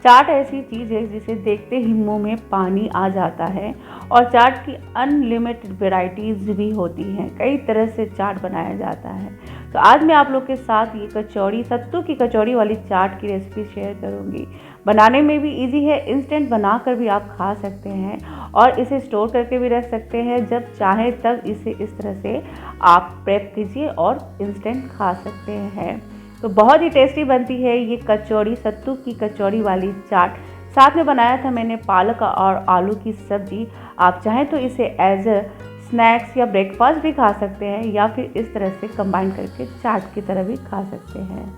चाट ऐसी चीज़ है जिसे देखते ही मुंह में पानी आ जाता है और चाट की अनलिमिटेड वैरायटीज़ भी होती हैं। कई तरह से चाट बनाया जाता है। तो आज मैं आप लोग के साथ ये कचौड़ी, सत्तू की कचौड़ी वाली चाट की रेसिपी शेयर करूंगी। बनाने में भी इजी है, इंस्टेंट बनाकर भी आप खा सकते हैं और इसे स्टोर करके भी रख सकते हैं। जब चाहे तब इसे इस तरह से आप प्रेप कीजिए और इंस्टेंट खा सकते हैं। तो बहुत ही टेस्टी बनती है ये कचौड़ी, सत्तू की कचौड़ी वाली चाट। साथ में बनाया था मैंने पालक और आलू की सब्जी। आप चाहें तो इसे एज अ स्नैक्स या ब्रेकफास्ट भी खा सकते हैं या फिर इस तरह से कंबाइन करके चाट की तरह भी खा सकते हैं।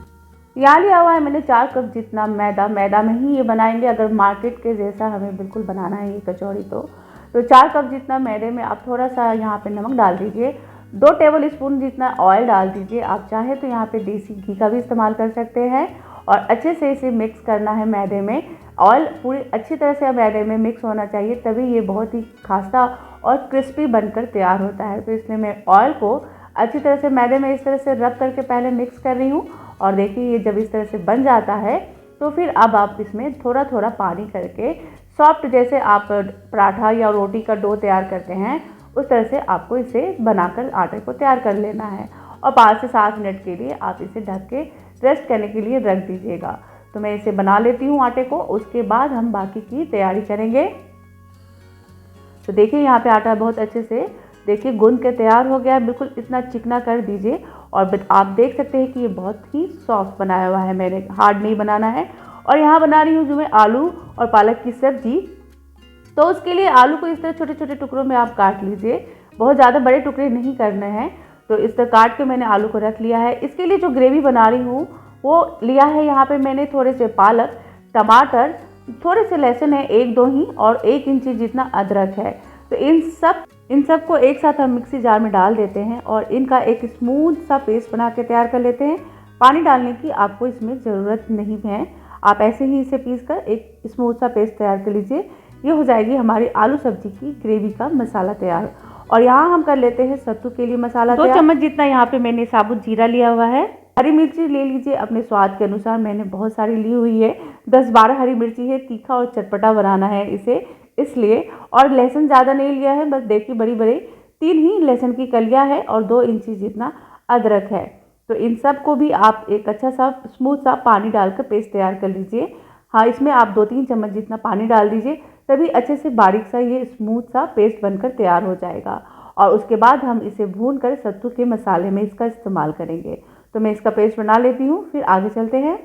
यहाँ लिया हुआ है मैंने 4 कप जितना मैदा में ही ये बनाएंगे। अगर मार्केट के जैसा हमें बिल्कुल बनाना है ये कचौड़ी तो 4 कप जितना मैदे में आप थोड़ा सा यहाँ पे नमक डाल दीजिए। 2 टेबल स्पून जितना ऑयल डाल दीजिए। आप चाहे तो यहाँ पे देसी घी का भी इस्तेमाल कर सकते हैं और अच्छे से इसे मिक्स करना है मैदे में। ऑयल पूरी अच्छी तरह से मैदे में मिक्स होना चाहिए, तभी ये बहुत ही खासा और क्रिस्पी बनकर तैयार होता है। तो इसलिए मैं ऑयल को अच्छी तरह से मैदे में इस तरह से रब करके पहले मिक्स कर रही हूँ। और देखिए ये जब इस तरह से बन जाता है तो फिर अब आप इसमें थोड़ा थोड़ा पानी करके सॉफ्ट, जैसे आप पराठा या रोटी का डो तैयार करते हैं उस तरह से आपको इसे बनाकर आटे को तैयार कर लेना है। और 5 से 7 मिनट के लिए आप इसे ढक के रेस्ट करने के लिए रख दीजिएगा। तो मैं इसे बना लेती हूँ आटे को, उसके बाद हम बाकी की तैयारी करेंगे। तो देखिए यहाँ पे आटा बहुत अच्छे से देखिए गूंद के तैयार हो गया है। बिल्कुल इतना चिकना कर दीजिए और आप देख सकते हैं कि ये बहुत ही सॉफ्ट बनाया हुआ है, मैंने हार्ड नहीं बनाना है। और यहाँ बना रही हूँ जो मैं आलू और पालक की सब्जी। तो उसके लिए आलू को इस तरह छोटे छोटे टुकड़ों में आप काट लीजिए, बहुत ज़्यादा बड़े टुकड़े नहीं करने हैं। तो इस तरह काट के मैंने आलू को रख लिया है। इसके लिए जो ग्रेवी बना रही हूँ वो लिया है यहाँ पे मैंने थोड़े से पालक, टमाटर, थोड़े से लहसुन है 1-2 ही, और 1 इंची जितना अदरक है। तो इन सब को एक साथ हम मिक्सी जार में डाल देते हैं और इनका एक स्मूथ सा पेस्ट बना के तैयार कर लेते हैं। पानी डालने की आपको इसमें ज़रूरत नहीं है, आप ऐसे ही इसे पीस कर एक स्मूथ सा पेस्ट तैयार कर लीजिए। ये हो जाएगी हमारी आलू सब्जी की ग्रेवी का मसाला तैयार। और यहाँ हम कर लेते हैं सत्तू के लिए मसाला तैयार। 2 चम्मच जितना यहाँ पे मैंने साबुत जीरा लिया हुआ है। हरी मिर्ची ले लीजिए अपने स्वाद के अनुसार, मैंने बहुत सारी ली हुई है, 10-12 हरी मिर्ची है। तीखा और चटपटा बनाना है इसे इसलिए। और लहसुन ज़्यादा नहीं लिया है, बस देखिए बड़ी 3 ही लहसुन की कलियाँ है और 2 इंची जितना अदरक है। तो इन सब को भी आप एक अच्छा सा स्मूथ सा पानी डालकर पेस्ट तैयार कर लीजिए। हाँ, इसमें आप 2-3 चम्मच जितना पानी डाल दीजिए, तभी अच्छे से बारीक सा ये स्मूथ सा पेस्ट बनकर तैयार हो जाएगा। और उसके बाद हम इसे भून कर सत्तू के मसाले में इसका इस्तेमाल करेंगे। तो मैं इसका पेस्ट बना लेती हूँ, फिर आगे चलते हैं।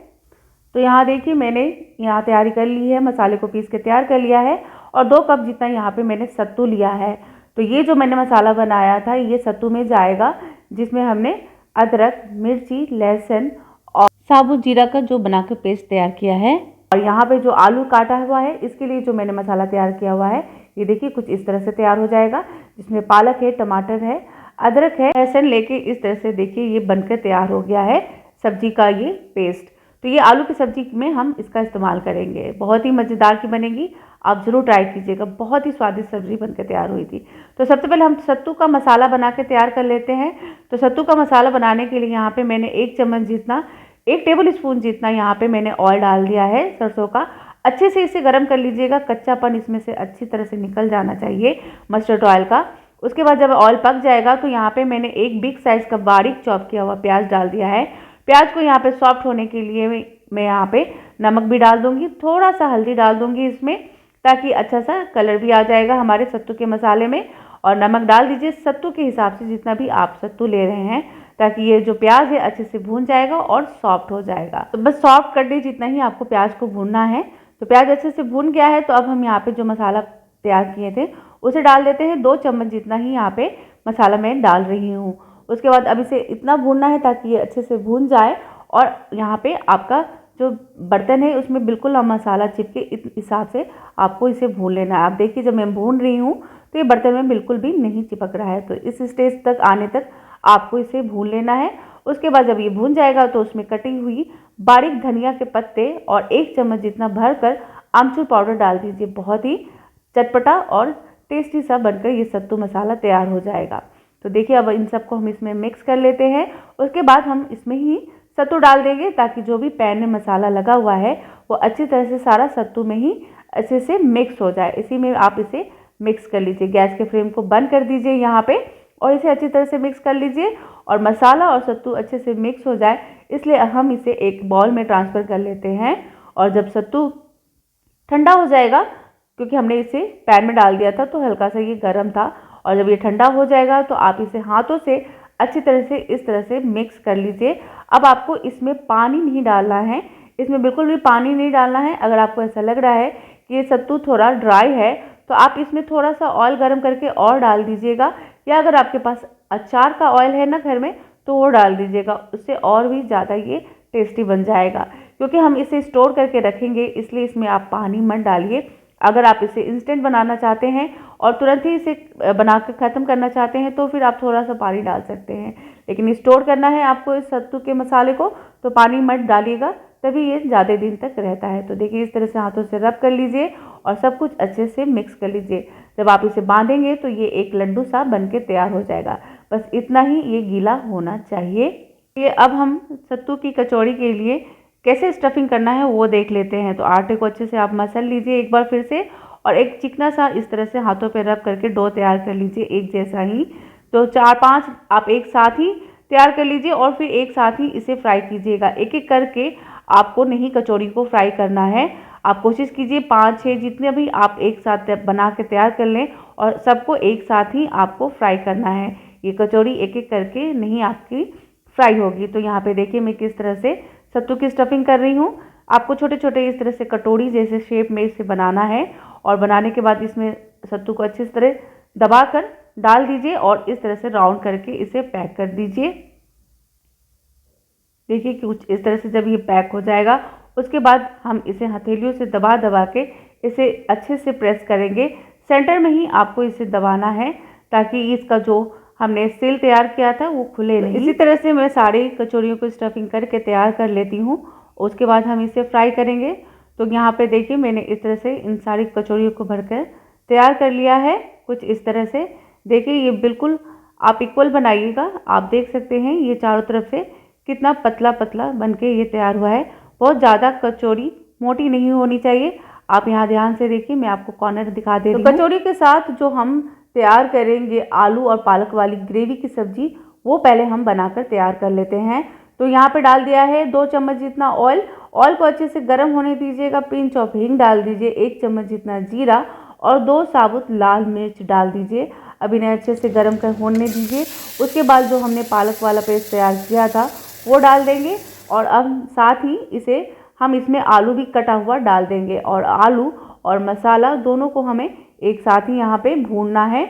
तो यहाँ देखिए मैंने यहाँ तैयारी कर ली है, मसाले को पीस के तैयार कर लिया है और 2 कप जितना यहाँ पे मैंने सत्तू लिया है। तो ये जो मैंने मसाला बनाया था ये सत्तू में जाएगा, जिसमें हमने अदरक, मिर्ची, लहसुन और साबुत जीरा का जो बना के पेस्ट तैयार किया है। और यहाँ पे जो आलू काटा हुआ है इसके लिए जो मैंने मसाला तैयार किया हुआ है ये देखिए कुछ इस तरह से तैयार हो जाएगा, जिसमें पालक है, टमाटर है, अदरक है, लहसुन लेके इस तरह से देखिए ये बनकर तैयार हो गया है सब्जी का ये पेस्ट। तो ये आलू की सब्जी में हम इसका इस्तेमाल करेंगे, बहुत ही मज़ेदार की बनेगी, आप ज़रूर ट्राई कीजिएगा। बहुत ही स्वादिष्ट सब्जी बनकर तैयार हुई थी। तो सबसे पहले हम सत्तू का मसाला बना के तैयार कर लेते हैं। तो सत्तू का मसाला बनाने के लिए यहाँ पे मैंने 1 चम्मच जितना, 1 टेबल स्पून जितना यहाँ पे मैंने ऑयल डाल दिया है सरसों का। अच्छे से इसे गर्म कर लीजिएगा, कच्चापन इसमें से अच्छी तरह से निकल जाना चाहिए मस्टर्ड ऑयल का। उसके बाद जब ऑयल पक जाएगा तो यहाँ पे मैंने एक बिग साइज़ का बारीक चॉप किया हुआ प्याज डाल दिया है। प्याज को यहाँ पे सॉफ्ट होने के लिए मैं यहाँ पे नमक भी डाल दूँगी, थोड़ा सा हल्दी डाल दूँगी इसमें, ताकि अच्छा सा कलर भी आ जाएगा हमारे सत्तू के मसाले में। और नमक डाल दीजिए सत्तू के हिसाब से जितना भी आप सत्तू ले रहे हैं, ताकि ये जो प्याज है अच्छे से भून जाएगा और सॉफ्ट हो जाएगा। तो बस सॉफ्ट करने जितना ही आपको प्याज को भूनना है। तो प्याज अच्छे से भून गया है, तो अब हम यहाँ पे जो मसाला तैयार किए थे उसे डाल देते हैं। 2 चम्मच जितना ही यहाँ पे मसाला मैं डाल रही हूँ। उसके बाद अब इसे इतना भूनना है ताकि ये अच्छे से भून जाए और यहाँ पे आपका जो बर्तन है उसमें बिल्कुल मसाला चिपके, इस हिसाब से आपको इसे भून लेना है। आप देखिए जब मैं भून रही हूँ तो ये बर्तन में बिल्कुल भी नहीं चिपक रहा है। तो इस स्टेज तक आने तक आपको इसे भून लेना है। उसके बाद जब ये भून जाएगा तो उसमें कटी हुई बारीक धनिया के पत्ते और 1 चम्मच जितना भरकर आमचूर पाउडर डाल दीजिए। बहुत ही चटपटा और टेस्टी सा बनकर ये सत्तू मसाला तैयार हो जाएगा। तो देखिए अब इन सबको हम इसमें मिक्स कर लेते हैं। उसके बाद हम इसमें ही सत्तू डाल देंगे, ताकि जो भी पैन में मसाला लगा हुआ है वो अच्छी तरह से सारा सत्तू में ही अच्छे से मिक्स हो जाए। इसी में आप इसे मिक्स कर लीजिए। गैस के फ्लेम को बंद कर दीजिए यहाँ पे और इसे अच्छी तरह से मिक्स कर लीजिए और मसाला और सत्तू अच्छे से मिक्स हो जाए, इसलिए हम इसे एक बाउल में ट्रांसफ़र कर लेते हैं। और जब सत्तू ठंडा हो जाएगा, क्योंकि हमने इसे पैन में डाल दिया था तो हल्का सा ये गर्म था, और जब ये ठंडा हो जाएगा तो आप इसे हाथों से अच्छी तरह से इस तरह से मिक्स कर लीजिए। अब आपको इसमें पानी नहीं डालना है, इसमें बिल्कुल भी पानी नहीं डालना है। अगर आपको ऐसा लग रहा है कि ये सत्तू थोड़ा ड्राई है तो आप इसमें थोड़ा सा ऑयल गर्म करके और डाल दीजिएगा, या अगर आपके पास अचार का ऑयल है ना घर में तो वो डाल दीजिएगा, उससे और भी ज़्यादा ये टेस्टी बन जाएगा। क्योंकि हम इसे स्टोर करके रखेंगे इसलिए इसमें आप पानी मत डालिए। अगर आप इसे इंस्टेंट बनाना चाहते हैं और तुरंत ही इसे बना के ख़त्म करना चाहते हैं तो फिर आप थोड़ा सा पानी डाल सकते हैं, लेकिन स्टोर करना है आपको इस सत्तू के मसाले को तो पानी मत डालिएगा, तभी ये ज़्यादा दिन तक रहता है। तो देखिए इस तरह से हाथों से रब कर लीजिए और सब कुछ अच्छे से मिक्स कर लीजिए। जब आप इसे बांधेंगे तो ये एक लड्डू सा बन के तैयार हो जाएगा। बस इतना ही ये गीला होना चाहिए। ये अब हम सत्तू की कचौड़ी के लिए कैसे स्टफिंग करना है वो देख लेते हैं। तो आटे को अच्छे से आप मसल लीजिए एक बार फिर से, और एक चिकना सा इस तरह से हाथों पे रब करके डो तैयार कर लीजिए एक जैसा ही। तो 4-5 आप एक साथ ही तैयार कर लीजिए और फिर एक साथ ही इसे फ्राई कीजिएगा। एक एक करके आपको नहीं कचौड़ी को फ्राई करना है। आप कोशिश कीजिए 5-6 जितने भी आप एक साथ बना के तैयार कर लें और सबको एक साथ ही आपको फ्राई करना है। ये कचौड़ी एक एक करके नहीं आपकी फ्राई होगी। तो यहाँ पे देखिए मैं किस तरह से सत्तू की स्टफिंग कर रही हूँ। आपको छोटे छोटे इस तरह से कटोरी जैसे शेप में इसे बनाना है, और बनाने के बाद इसमें सत्तू को अच्छी तरह दबा कर डाल दीजिए और इस तरह से राउंड करके इसे पैक कर दीजिए। देखिए कुछ इस तरह से जब ये पैक हो जाएगा उसके बाद हम इसे हथेलियों से दबा दबा के इसे अच्छे से प्रेस करेंगे। सेंटर में ही आपको इसे दबाना है ताकि इसका जो हमने सिल तैयार किया था वो खुले नहीं। इसी तरह से मैं सारी कचौरियों को स्टफिंग करके तैयार कर लेती हूँ। उसके बाद हम इसे फ्राई करेंगे। तो यहाँ पे देखिए मैंने इस तरह से इन सारी कचौरियों को भरकर तैयार कर लिया है कुछ इस तरह से। देखिए ये बिल्कुल आप इक्वल बनाइएगा। आप देख सकते हैं ये चारों तरफ से कितना पतला पतला बनके ये तैयार हुआ है। बहुत ज़्यादा कचौरी मोटी नहीं होनी चाहिए। आप यहाँ ध्यान से देखिए, मैं आपको कॉर्नर दिखा दे रही हूँ। कचौरी के साथ जो हम तैयार करेंगे आलू और पालक वाली ग्रेवी की सब्जी, वो पहले हम बनाकर तैयार कर लेते हैं। तो यहाँ पे डाल दिया है 2 चम्मच जितना ऑयल। ऑयल को अच्छे से गर्म होने दीजिएगा। पिंच ऑफ हींग डाल दीजिए, 1 चम्मच जितना जीरा और 2 साबुत लाल मिर्च डाल दीजिए। अब इन्हें अच्छे से गर्म कर होने दीजिए। उसके बाद जो हमने पालक वाला पेस्ट तैयार किया था वो डाल देंगे, और अब साथ ही हम इसमें आलू भी कटा हुआ डाल देंगे, और आलू और मसाला दोनों को हमें एक साथ ही यहाँ पे भूनना है।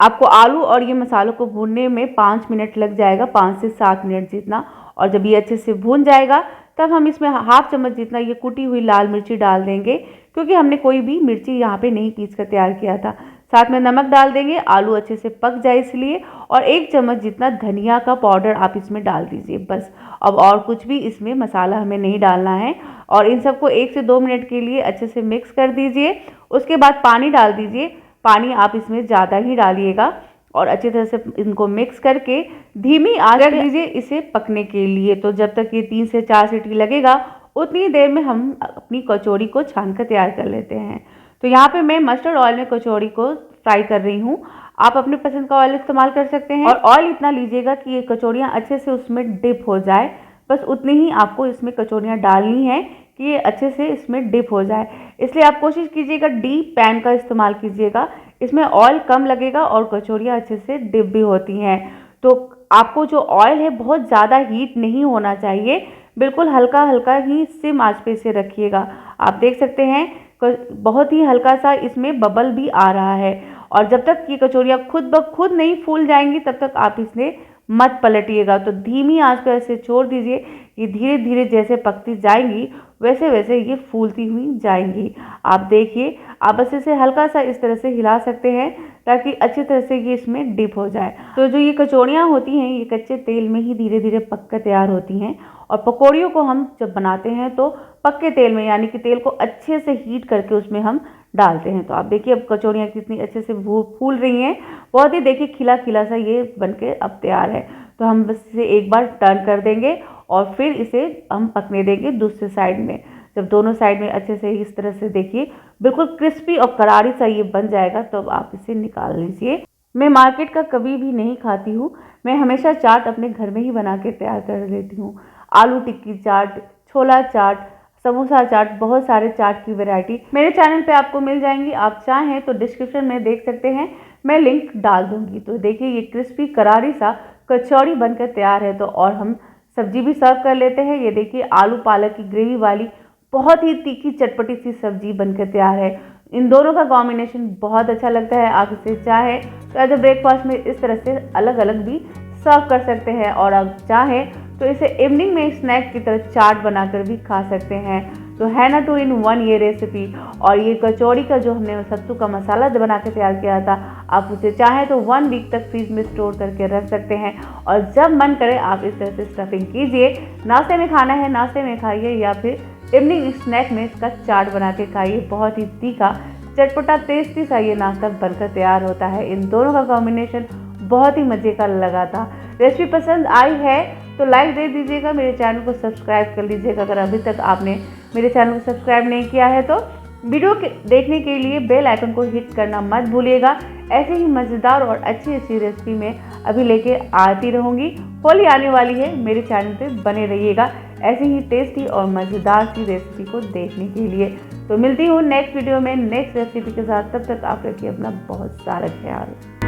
आपको आलू और ये मसालों को भूनने में 5 मिनट लग जाएगा, 5 से 7 मिनट जितना। और जब ये अच्छे से भून जाएगा तब हम इसमें हाफ चम्मच जितना ये कुटी हुई लाल मिर्ची डाल देंगे, क्योंकि हमने कोई भी मिर्ची यहाँ पे नहीं पीस कर तैयार किया था। साथ में नमक डाल देंगे, आलू अच्छे से पक जाए इसलिए, और 1 चम्मच जितना धनिया का पाउडर आप इसमें डाल दीजिए बस। अब और कुछ भी इसमें मसाला हमें नहीं डालना है, और इन सबको 1 से 2 मिनट के लिए अच्छे से मिक्स कर दीजिए। उसके बाद पानी डाल दीजिए। पानी आप इसमें ज़्यादा ही डालिएगा और अच्छी तरह से इनको मिक्स करके धीमी आंच रख दीजिए इसे पकने के लिए। तो जब तक ये 3 से 4 सीटी लगेगा उतनी देर में हम अपनी कचौड़ी को छान कर तैयार कर लेते हैं। तो यहाँ पे मैं मस्टर्ड ऑयल में कचौड़ी को फ्राई कर रही हूँ। आप अपने पसंद का ऑयल इस्तेमाल कर सकते हैं, और ऑयल इतना लीजिएगा कि ये कचौड़ियाँ अच्छे से उसमें डिप हो जाए। बस उतनी ही आपको इसमें कचौड़ियाँ डालनी है कि ये अच्छे से इसमें डिप हो जाए। इसलिए आप कोशिश कीजिएगा डीप पैन का इस्तेमाल कीजिएगा, इसमें ऑयल कम लगेगा और कचौड़ियाँ अच्छे से डिप भी होती हैं। तो आपको जो ऑयल है बहुत ज़्यादा हीट नहीं होना चाहिए, बिल्कुल हल्का हल्का ही सिम आंच पे इसे रखिएगा। आप देख सकते हैं बहुत ही हल्का सा इसमें बबल भी आ रहा है, और जब तक ये कचौड़ियाँ खुद ब खुद नहीं फूल जाएंगी तब तक आप इसे मत पलटिएगा। तो धीमी आंच पर ऐसे छोड़ दीजिए। ये धीरे धीरे जैसे पकती जाएंगी वैसे वैसे ये फूलती हुई जाएंगी। आप देखिए, आप बस इसे हल्का सा इस तरह से हिला सकते हैं ताकि अच्छी तरह से ये इसमें डिप हो जाए। तो जो ये कचौड़ियाँ होती हैं ये कच्चे तेल में ही धीरे धीरे पक कर तैयार होती हैं, और पकौड़ियों को हम जब बनाते हैं तो पक्के तेल में, यानी कि तेल को अच्छे से हीट करके उसमें हम डालते हैं। तो आप देखिए अब कचौड़ियाँ कितनी अच्छे से फूल रही हैं। बहुत ही देखिए खिला खिला सा ये बनके अब तैयार है। तो हम बस इसे एक बार टर्न कर देंगे और फिर इसे हम पकने देंगे दूसरे साइड में। जब दोनों साइड में अच्छे से इस तरह से देखिए बिल्कुल क्रिस्पी और करारी सा ये बन जाएगा, तो अब आप इसे निकाल लीजिए। मैं मार्केट का कभी भी नहीं खाती हूँ, मैं हमेशा चाट अपने घर में ही बना के तैयार कर लेती हूँ। आलू टिक्की चाट, छोला चाट, समोसा चाट, बहुत सारे चाट की वैरायटी मेरे चैनल पे आपको मिल जाएंगी। आप चाहें तो डिस्क्रिप्शन में देख सकते हैं, मैं लिंक डाल दूंगी। तो देखिए ये क्रिस्पी करारी सा कचौड़ी बनकर तैयार है। तो और हम सब्जी भी सर्व कर लेते हैं। ये देखिए आलू पालक की ग्रेवी वाली बहुत ही तीखी चटपटी सी सब्जी बनकर तैयार है। इन दोनों का कॉम्बिनेशन बहुत अच्छा लगता है। आप इसे चाहे तो एज अ ब्रेकफास्ट में इस तरह से अलग अलग भी सर्व कर सकते हैं, और आप चाहें तो इसे इवनिंग में स्नैक की तरह चाट बनाकर भी खा सकते हैं। तो है ना 2 in 1 ये रेसिपी। और ये कचौड़ी का जो हमने सत्तू का मसाला बना के तैयार किया था, आप उसे चाहें तो 1 वीक तक फ्रीज में स्टोर करके रख सकते हैं, और जब मन करे आप इस तरह से स्टफिंग कीजिए। नाश्ते में खाना है नाश्ते में खाइए, या फिर इवनिंग स्नैक में इसका चाट बना के खाइए। बहुत ही तीखा चटपटा टेस्टी सा ये नाश्ता बनकर तैयार होता है। इन दोनों का कॉम्बिनेशन बहुत ही मज़े का लगा था। रेसिपी पसंद आई है तो लाइक दे दीजिएगा, मेरे चैनल को सब्सक्राइब कर लीजिएगा अगर अभी तक आपने मेरे चैनल को सब्सक्राइब नहीं किया है तो। वीडियो देखने के लिए बेल आइकन को हिट करना मत भूलिएगा। ऐसे ही मज़ेदार और अच्छी अच्छी रेसिपी में अभी लेके आती रहूँगी। होली आने वाली है, मेरे चैनल पे बने रहिएगा ऐसे ही टेस्टी और मज़ेदार सी रेसिपी को देखने के लिए। तो मिलती हूँ नेक्स्ट वीडियो में नेक्स्ट रेसिपी के साथ। तब तक आप रखिए अपना बहुत सारा ख्याल।